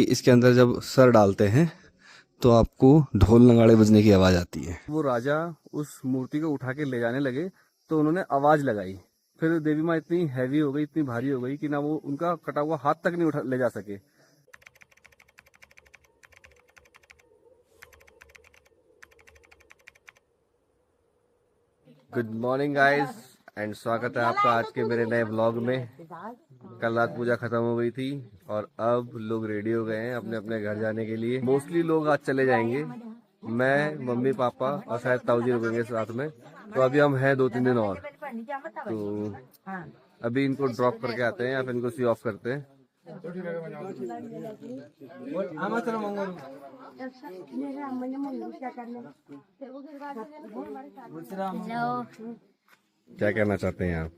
इसके अंदर जब सर डालते हैं तो आपको ढोल नगाड़े बजने की आवाज आती है। वो राजा उस मूर्ति को उठा के ले जाने लगे तो उन्होंने आवाज लगाई। फिर देवी माँ इतनी हैवी हो गई, इतनी भारी हो गई कि ना वो उनका कटा हुआ हाथ तक नहीं उठा ले जा सके। गुड मॉर्निंग गाइस एंड स्वागत है आपका आज के मेरे नए व्लॉग में। कल रात पूजा खत्म हो गई थी और अब लोग रेडी हो गए हैं अपने अपने घर जाने के लिए। मोस्टली लोग आज चले जाएंगे, मैं, मम्मी, पापा और शायद ताऊजी रुकेंगे साथ में। तो अभी हम हैं 2-3 दिन और, तो अभी इनको ड्रॉप करके आते हैं या फिर इनको सी ऑफ करते हैं। क्या कहना चाहते हैं आप?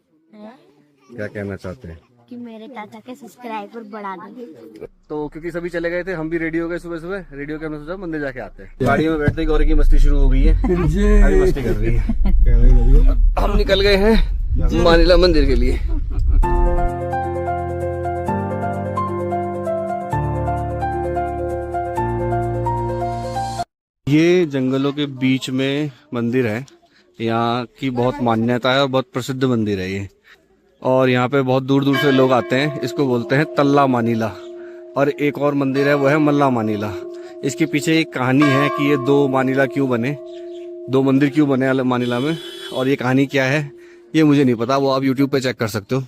क्या कहना चाहते हैं? कि मेरे चाचा के सब्सक्राइबर बढ़ा दें। तो क्योंकि सभी चले गए थे, हम भी रेडी हो गए सुबह सुबह। रेडी होकर हमने सोचा मंदिर जाके आते हैं। गाड़ी में बैठते ही गौरी की मस्ती शुरू हो गई है। अभी मस्ती कर रही है। हम निकल गए हैं मानिला मंदिर के लिए। ये जंगलों के बीच में मंदिर है। यहाँ की बहुत मान्यता है और बहुत प्रसिद्ध मंदिर है ये। और यहाँ पे बहुत दूर दूर से लोग आते हैं। इसको बोलते हैं तल्ला मानिला। और एक और मंदिर है, वो है मल्ला मानिला। इसके पीछे एक कहानी है कि ये दो मानिला क्यों बने, दो मंदिर क्यों बने मानिला में, और ये कहानी क्या है ये मुझे नहीं पता। वो आप यूट्यूब पे चेक कर सकते हो।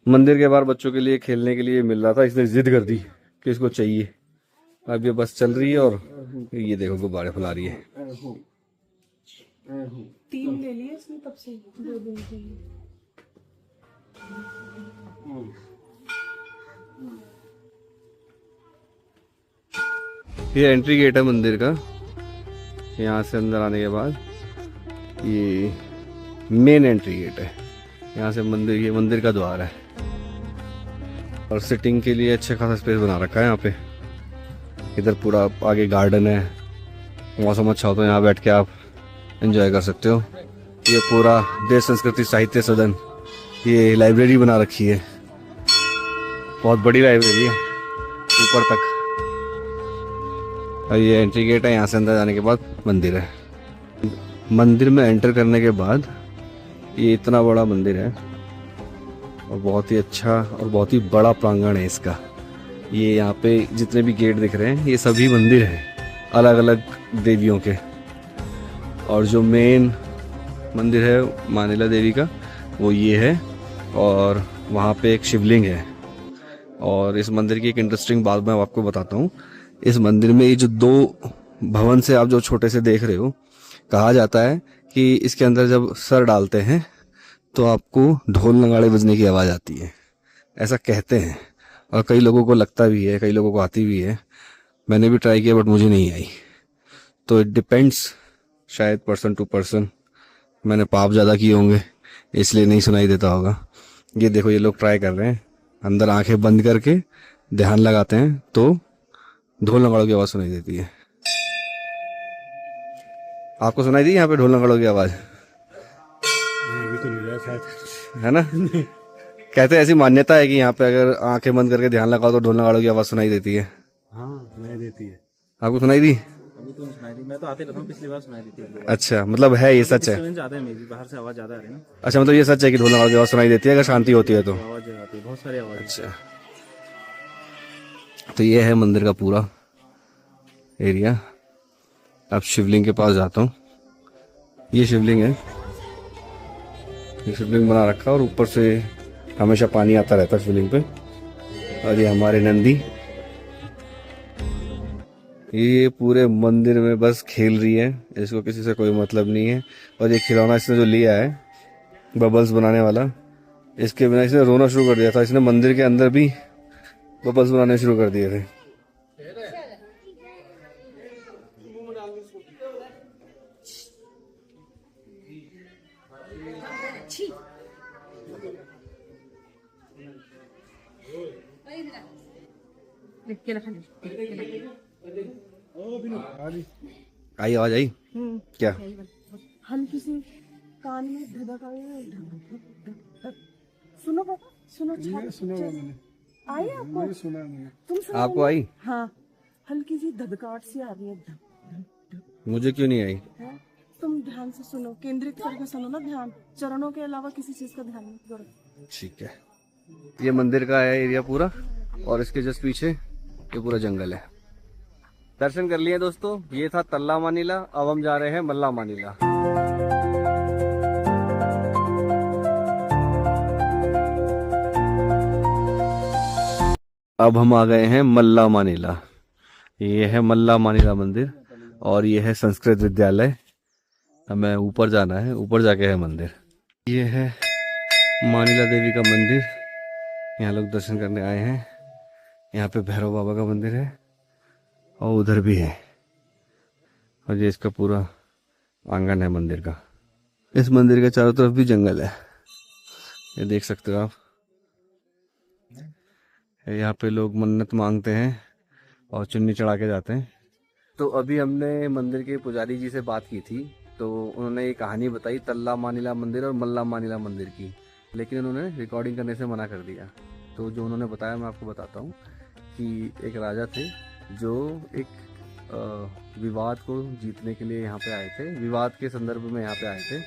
मंदिर के बाहर बच्चों के लिए खेलने के लिए मिल रहा था, इसने जिद कर दी कि इसको चाहिए। अब ये बस चल रही है और ये देखो गुब्बारे फुला रही है। 3 ले लिए इसने तब से 2 दिन के लिए। ये एंट्री गेट है मंदिर का। यहाँ से अंदर आने के बाद ये मेन एंट्री गेट है। यहाँ से मंदिर, ये मंदिर का द्वार है। और सिटिंग के लिए अच्छा खासा स्पेस बना रखा है यहाँ पे। इधर पूरा आगे गार्डन है, मौसम अच्छा हो तो यहाँ बैठ के आप एंजॉय कर सकते हो। ये पूरा देश संस्कृति साहित्य सदन, ये लाइब्रेरी बना रखी है, बहुत बड़ी लाइब्रेरी है ऊपर तक। और ये एंट्री गेट है। यहाँ से अंदर जाने के बाद मंदिर है। मंदिर में एंटर करने के बाद ये इतना बड़ा मंदिर है और बहुत ही अच्छा और बहुत ही बड़ा प्रांगण है इसका। ये यहाँ पे जितने भी गेट दिख रहे हैं ये सभी मंदिर हैं अलग अलग देवियों के। और जो मेन मंदिर है मानिला देवी का वो ये है। और वहाँ पे एक शिवलिंग है। और इस मंदिर की एक इंटरेस्टिंग बात मैं आपको बताता हूँ। इस मंदिर में ये जो 2 भवन से आप जो छोटे से देख रहे हो, कहा जाता है कि इसके अंदर जब सर डालते हैं तो आपको ढोल नगाड़े बजने की आवाज़ आती है, ऐसा कहते हैं। और कई लोगों को लगता भी है, कई लोगों को आती भी है। मैंने भी ट्राई किया बट मुझे नहीं आई। तो इट डिपेंड्स, शायद पर्सन टू पर्सन। मैंने पाप ज़्यादा किए होंगे इसलिए नहीं सुनाई देता होगा। ये देखो ये लोग ट्राई कर रहे हैं, अंदर आंखें बंद करके ध्यान लगाते हैं तो ढोल नगाड़ों की आवाज़ सुनाई देती है। आपको सुनाई दी यहाँ पे ढोल नगाड़ों की आवाज़? है ना? कहते हैं ऐसी मान्यता है कि यहाँ पे अगर आंखें बंद करके ध्यान लगाओ तो ढोल नगाड़ों की आवाज़ सुनाई देती है। हाँ सुनाई देती है। आपको सुनाई दी? अभी तो सुनाई दी, मैं तो आते रहता हूँ, पिछली बार सुनाई दी थी। अच्छा, मतलब है ये सच है? ज्यादा है, मेरी बाहर से आवाज ज्यादा आ रही है ना। अच्छा, मतलब ये सच है कि ढोल नगाड़ों की आवाज़ सुनाई देती है अगर शांति होती है तो? आवाज आती है, बहुत सारी आवाज। अच्छा, तो ये है मंदिर का पूरा एरिया। अब शिवलिंग के पास जाता हूँ। ये शिवलिंग है, ये शिवलिंग बना रखा और ऊपर से हमेशा पानी आता रहता है शिवलिंग पे। और ये हमारे नंदी, ये पूरे मंदिर में बस खेल रही है, इसको किसी से कोई मतलब नहीं है। और ये खिलौना इसने जो लिया है बबल्स बनाने वाला, इसके बिना इसने रोना शुरू कर दिया था। इसने मंदिर के अंदर भी बबल्स बनाने शुरू कर दिए थे। आई आवाज आई क्या? हल्की सी कान में धधक आई। सुनो पापा, सुनो। सुनो मैंने। आई आपको? नहीं सुना नहीं। तुम सुनो आपको आई? हाँ, हल्की सी धधकाहट सी आ रही है। मुझे क्यों नहीं आई? है? तुम ध्यान से सुनो, केंद्रित करके सुनो ना, ध्यान चरणों के अलावा किसी चीज का ध्यान मत करो। ठीक है। ये मंदिर का है एरिया पूरा, और इसके जस्ट पीछे ये पूरा जंगल है। दर्शन कर लिए दोस्तों, ये था तल्ला मानिला। अब हम जा रहे हैं मल्ला मानिला। अब हम आ गए हैं मल्ला मानिला। ये है मल्ला मानिला मंदिर, और ये है संस्कृत विद्यालय। हमें ऊपर जाना है, ऊपर जाके है मंदिर। ये है मानिला देवी का मंदिर, यहाँ लोग दर्शन करने आए हैं। यहाँ पे भैरव बाबा का मंदिर है, और उधर भी है, और ये इसका पूरा आंगन है मंदिर का। इस मंदिर के चारों तरफ भी जंगल है, ये देख सकते हो आप। यहाँ पे लोग मन्नत मांगते हैं और चुन्नी चढ़ा के जाते हैं। तो अभी हमने मंदिर के पुजारी जी से बात की थी, तो उन्होंने ये कहानी बताई तल्ला मानिला मंदिर और मल्ला मानिला मंदिर की, लेकिन उन्होंने रिकॉर्डिंग करने से मना कर दिया। तो जो उन्होंने बताया मैं आपको बताता हूँ कि एक राजा थे जो एक विवाद को जीतने के लिए यहाँ पे आए थे, विवाद के संदर्भ में यहाँ पे आए थे,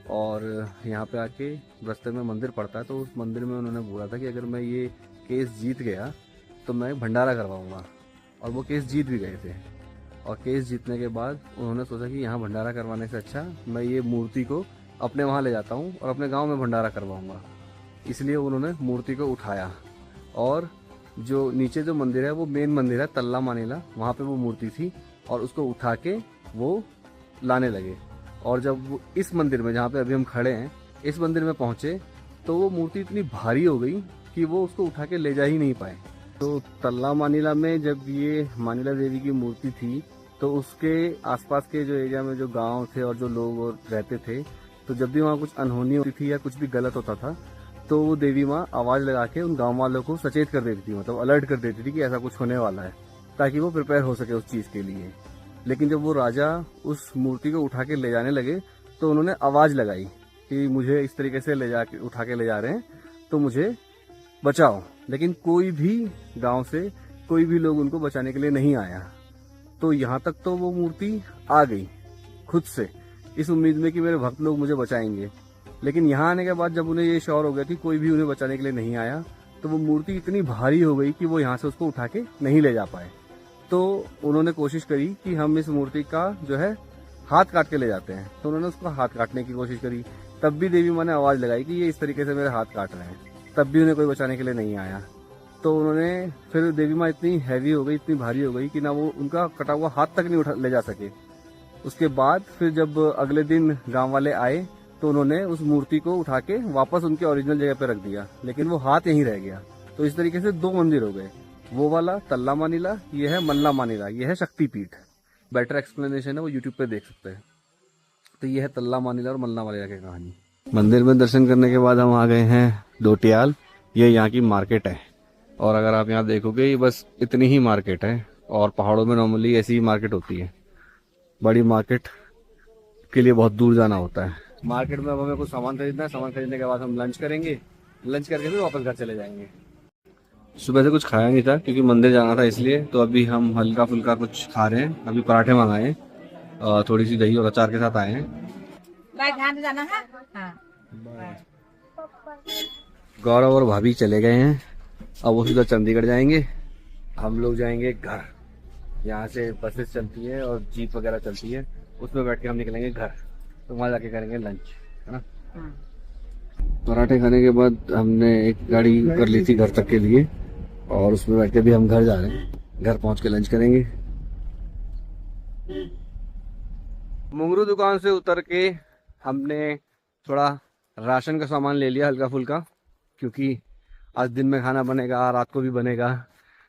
और यहाँ पे आके रास्ते में मंदिर पड़ता है। तो उस मंदिर में उन्होंने बोला था कि अगर मैं ये केस जीत गया तो मैं भंडारा करवाऊँगा, और वो केस जीत भी गए थे। और केस जीतने के बाद उन्होंने सोचा कि यहाँ भंडारा करवाने से अच्छा मैं ये मूर्ति को अपने वहाँ ले जाता हूँ और अपने गांव में भंडारा करवाऊँगा। इसलिए उन्होंने मूर्ति को उठाया, और जो नीचे जो मंदिर है वो मेन मंदिर है तल्ला मानिला, वहाँ पे वो मूर्ति थी, और उसको उठा के वो लाने लगे। और जब वो इस मंदिर में जहाँ पे अभी हम खड़े हैं, इस मंदिर में पहुँचे तो वो मूर्ति इतनी भारी हो गई कि वो उसको उठा के ले जा ही नहीं पाए। तो तल्ला मानिला में जब ये मानिला देवी की मूर्ति थी, तो उसके आसपास के जो एरिया में जो गांव थे और जो लोग रहते थे, तो जब भी वहाँ कुछ अनहोनी होती थी या कुछ भी गलत होता था, तो वो देवी माँ आवाज़ लगा के उन गांव वालों को सचेत कर देती थी, मतलब अलर्ट कर देती थी कि ऐसा कुछ होने वाला है, ताकि वो प्रिपेयर हो सके उस चीज़ के लिए। लेकिन जब वो राजा उस मूर्ति को उठा के ले जाने लगे, तो उन्होंने आवाज़ लगाई कि मुझे इस तरीके से ले जा के उठा के ले जा रहे हैं, तो मुझे बचाओ। लेकिन कोई भी गांव से कोई भी लोग उनको बचाने के लिए नहीं आया। तो यहाँ तक तो वो मूर्ति आ गई खुद से, इस उम्मीद में कि मेरे भक्त लोग मुझे बचाएंगे। लेकिन यहाँ आने के बाद जब उन्हें ये श्योर हो गया कि कोई भी उन्हें बचाने के लिए नहीं आया, तो वो मूर्ति इतनी भारी हो गई कि वो यहाँ से उसको उठा के नहीं ले जा पाए। तो उन्होंने कोशिश करी कि हम इस मूर्ति का जो है हाथ काट के ले जाते हैं। तो उन्होंने उसको हाथ काटने की कोशिश करी, तब भी देवी माँ ने आवाज़ लगाई कि ये इस तरीके से मेरे हाथ काट रहे हैं, तब भी उन्हें कोई बचाने के लिए नहीं आया। तो उन्होंने फिर देवी माँ इतनी हैवी हो गई, इतनी भारी हो गई कि ना वो उनका कटा हुआ हाथ तक नहीं उठा ले जा सके। उसके बाद फिर जब अगले दिन गांव वाले आए, तो उन्होंने उस मूर्ति को उठा के वापस उनके ओरिजिनल जगह पे रख दिया, लेकिन वो हाथ यहीं रह गया। तो इस तरीके से दो मंदिर हो गए, वो वाला तल्ला मानिला, ये है मल्ला मानिला, ये है शक्तिपीठ। बेटर एक्सप्लेनेशन है, वो यूट्यूब पे देख सकते हैं। तो ये है तल्ला मानिला और मल्ला मानिला की कहानी। मंदिर में दर्शन करने के बाद हम आ गए हैं डोटियाल। ये यहाँ की मार्केट है, और अगर आप यहाँ देखोगे ये बस इतनी ही मार्केट है, और पहाड़ों में नॉर्मली ऐसी ही मार्केट होती है। बड़ी मार्केट के लिए बहुत दूर जाना होता है। मार्केट में अब हमें कुछ सामान खरीदना है, सामान खरीदने के बाद हम लंच करेंगे, लंच करके फिर वापस घर चले जाएंगे। सुबह से कुछ खाया नहीं था क्योंकि मंदिर जाना था इसलिए, तो अभी हम हल्का फुल्का कुछ खा रहे हैं। अभी पराठे मंगाए हैं, थोड़ी सी दही और अचार के साथ आए हैं। जाना है। हाँ। गौरव और भाभी चले गए हैं, अब वो सीधा चंडीगढ़ जाएंगे, हम लोग जाएंगे घर। यहाँ से बसेस चलती है और जीप वगैरह चलती है, उसमें बैठ के हम निकलेंगे घर, तो वहाँ जाके करेंगे लंच, है ना। पराठे खाने के बाद हमने एक गाड़ी कर ली थी घर तक के लिए, और उसमें बैठ के भी हम घर जा रहे हैं। घर पहुँच के लंच करेंगे। मुंगरू दुकान से उतर के हमने थोड़ा राशन का सामान ले लिया हल्का फुल्का, क्योंकि आज दिन में खाना बनेगा, रात को भी बनेगा।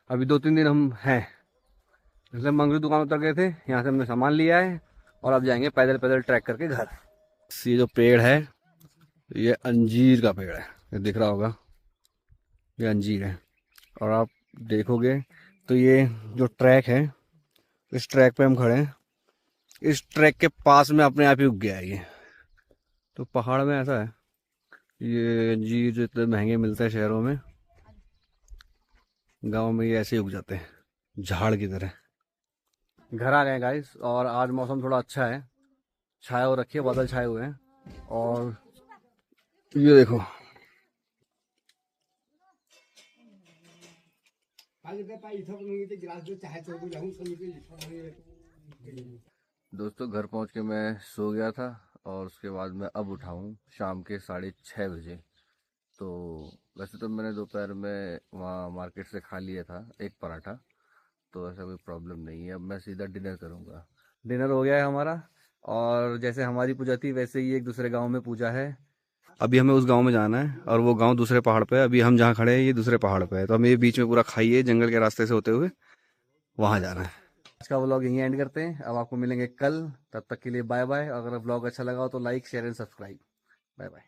अभी 2-3 दिन हम हैं, इसलिए मंगरू दुकान उतर गए थे, यहाँ से हमने सामान लिया है, और अब जाएंगे पैदल पैदल ट्रैक करके घर। ये जो पेड़ है, ये अंजीर का पेड़ है, ये दिख रहा होगा, ये अंजीर है। और आप देखोगे तो ये जो ट्रैक है, इस ट्रैक पे हम खड़े हैं, इस ट्रैक के पास में अपने आप ही उग गया है ये। तो पहाड़ में ऐसा है, ये अंजीर जो इतने महंगे मिलते हैं शहरों में, गांव में ये ऐसे ही उग जाते हैं झाड़ की तरह। घर आ गए गाइस और आज मौसम थोड़ा अच्छा है, छाया हो रखी है, बादल छाए हुए हैं। और ये देखो दोस्तों, घर पहुंच के मैं सो गया था और उसके बाद मैं अब उठा हूँ शाम के 6:30 बजे। तो वैसे तो मैंने दोपहर में वहाँ मार्केट से खा लिया था एक पराठा, तो ऐसा कोई प्रॉब्लम नहीं है। अब मैं सीधा डिनर करूँगा। डिनर हो गया है हमारा, और जैसे हमारी पूजा थी वैसे ही एक दूसरे गांव में पूजा है। अभी हमें उस गांव में जाना है और वो गांव दूसरे पहाड़ पे है। अभी हम जहाँ खड़े हैं ये दूसरे पहाड़ पे है, तो हमें ये बीच में पूरा खाइए जंगल के रास्ते से होते हुए वहाँ जाना है। आज का व्लॉग यहीं एंड करते हैं, अब आपको मिलेंगे कल। तब तक के लिए बाय बाय। अगर व्लॉग अच्छा लगा हो तो like share and subscribe. Bye bye.